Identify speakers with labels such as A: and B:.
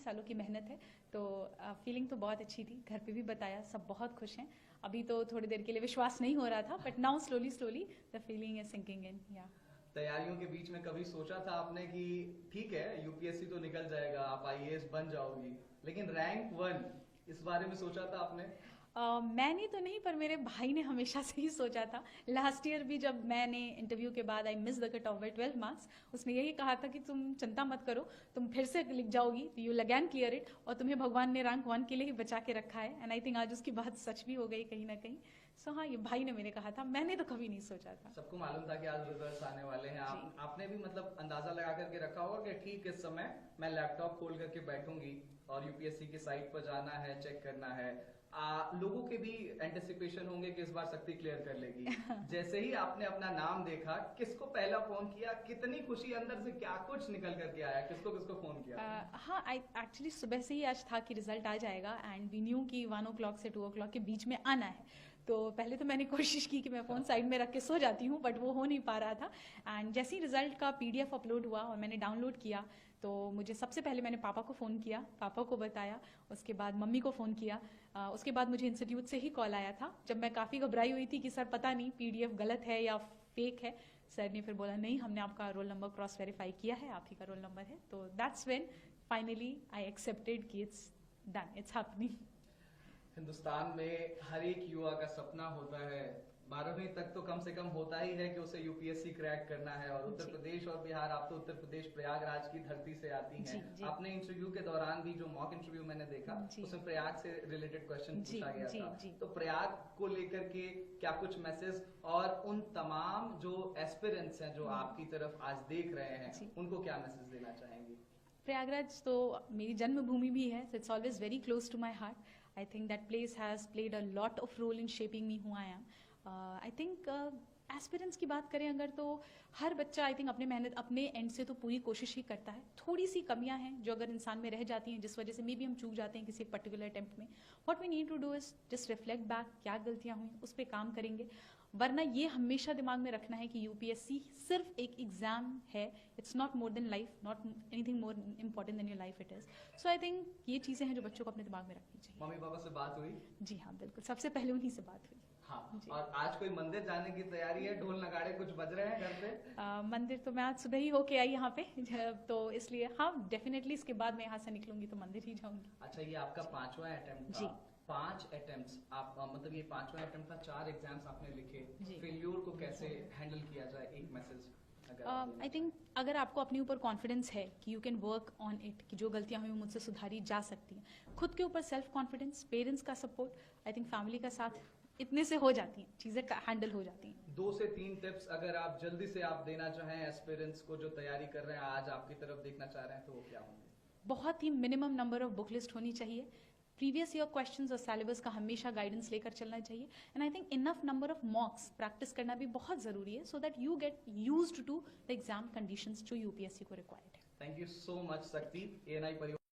A: सालों की मेहनत है, तो फीलिंग तो बहुत अच्छी थी। घर पे भी बताया, सब बहुत खुश हैं। अभी तो थोड़ी देर के लिए विश्वास नहीं हो रहा था, but now slowly slowly the feeling is sinking in. या
B: तैयारियों के बीच में कभी सोचा था आपने कि ठीक है यूपीएससी तो निकल जाएगा, आप आईएएस बन जाओगी, लेकिन रैंक 1 इस बारे में सोचा था आपने?
A: मैंने तो नहीं, पर मेरे भाई ने हमेशा से ही सोचा था। लास्ट ईयर भी जब मैंने इंटरव्यू के बाद I miss the cut off by 12 marks, उसने यही कहा था कि तुम चिंता मत करो, तुम फिर से लिख जाओगी, you will again clear it, और तुम्हें भगवान ने रैंक 1 के लिए ही बचा के रखा है। एंड आई थिंक आज उसकी बात सच भी हो गई कहीं ना कहीं। सो हाँ, ये भाई ने मेरे कहा था, मैंने तो कभी नहीं सोचा था।
B: सबको मालूम था कि आज रिजल्ट्स आने वाले हैं, आपने भी मतलब अंदाजा लगा करके रखा होगा कि ठीक इस समय मैं लैपटॉप खोल करके बैठूंगी और यूपीएससी की साइट पर जाना है, चेक करना है। लोगों के भी एंटिसिपेशन होंगे कि इस बार शक्ति क्लियर कर लेगी। जैसे ही आपने अपना नाम देखा, किसको पहला फोन किया, कितनी खुशी अंदर से, क्या कुछ निकल करके आया, किसको किसको फोन किया?
A: हाँ, आई एक्चुअली सुबह से ही आज था कि रिजल्ट आ जाएगा, एंड वी न्यू कि 1 o'clock से 2 o'clock के बीच में आना है। तो पहले तो मैंने कोशिश की कि मैं फ़ोन साइड में रख के सो जाती हूँ, बट वो हो नहीं पा रहा था। एंड जैसे ही रिजल्ट का पीडीएफ अपलोड हुआ और मैंने डाउनलोड किया, तो मुझे सबसे पहले मैंने पापा को फ़ोन किया, पापा को बताया, उसके बाद मम्मी को फ़ोन किया। उसके बाद मुझे इंस्टीट्यूट से ही कॉल आया था, जब मैं काफ़ी घबराई हुई थी कि सर पता नहीं पीडीएफ गलत है या फेक है। सर ने फिर बोला नहीं, हमने आपका रोल नंबर क्रॉस वेरीफाई किया है, आप ही का रोल नंबर है। तो that's when finally I accepted कि it's done, it's happening.
B: Hindustan में हर एक युवा का सपना होता है, 12वीं तक तो कम से कम होता ही है कि उसे यूपीएससी क्रैक करना है। और उत्तर प्रदेश और बिहार, आप तो उत्तर प्रदेश प्रयागराज की धरती से आती हैं। आपने इंटरव्यू के दौरान भी, जो मॉक इंटरव्यू मैंने देखा, उसमें प्रयाग से रिलेटेड क्वेश्चन पूछा गया था। तो प्रयाग को लेकर के क्या कुछ मैसेज, और उन तमाम जो एस्पिरेंट्स हैं जो आपकी तरफ आज देख रहे हैं, उनको क्या मैसेज देना चाहेंगी?
A: प्रयागराज तो मेरी जन्मभूमि भी है, so it's always very close to my heart. I think that place has played a lot of role in shaping me who I am. I think aspirants की बात करें अगर, तो हर बच्चा आई थिंक अपने मेहनत, अपने एंड से तो पूरी कोशिश ही करता है। थोड़ी सी कमियां हैं जो अगर इंसान में रह जाती हैं, जिस वजह से मे बी हम चूक जाते हैं किसी एक पर्टिकुलर अटेम्प्ट में। What we need to do is just reflect back, क्या गलतियां हुई उस पर काम करेंगे। वरना ये हमेशा दिमाग में रखना है कि यूपीएससी सिर्फ एक एग्जाम है, it's not more than life, not anything more important then your life it is. So I think ये चीजें हैं जो बच्चों को अपने दिमाग में रखनी चाहिए।
B: मम्मी पापा से बात हुई?
A: जी हाँ, बिल्कुल, सबसे पहले उन्हीं से बात हुई।
B: हाँ, और आज कोई मंदिर जाने की तैयारी है? ढोल नगाड़े कुछ बज रहे हैं घर पे?
A: मंदिर तो मैं आज सुबह ही होके आई यहाँ पे, तो इसलिए हाँ, डेफिनेटली इसके बाद मैं यहाँ से निकलूंगी तो मंदिर ही जाऊंगी।
B: अच्छा, ये आपका 5वां अटेम्प्ट था। 5 अटेम्प्ट्स, आप मतलब ये 5वां अटेम्प्ट था, 4 एग्जाम्स आपने लिखे। फेल्यूर को कैसे हैंडल किया जाए, एक मैसेज?
A: आई थिंक अगर आपको अपने ऊपर कॉन्फिडेंस है कि you can work on it, कि जो गलतियां हुई मुझसे सुधारी जा सकती हैं, खुद के ऊपर सेल्फ कॉन्फिडेंस, पेरेंट्स का सपोर्ट, आई थिंक फैमिली का साथ, इतने से हो जाती हैं चीजें, हैंडल हो जाती हैं।
B: 2 से 3 टिप्स अगर आप जल्दी से आप देना चाहें एस्पिरेंट्स को जो तैयारी कर रहे हैं, आज आपकी तरफ देखना चाह रहे हैं, तो वो क्या होंगे?
A: बहुत ही minimum number of book list होनी चाहिए। प्रीवियस ईयर क्वेश्चंस और सिलेबस का हमेशा गाइडेंस लेकर चलना चाहिए। And I think enough number of mocks practice करना भी बहुत जरूरी है, so that you get used to the exam conditions जो यूपीएससी को रिक्वायर्ड है।
B: Thank you so much Shakti. ANI परिवार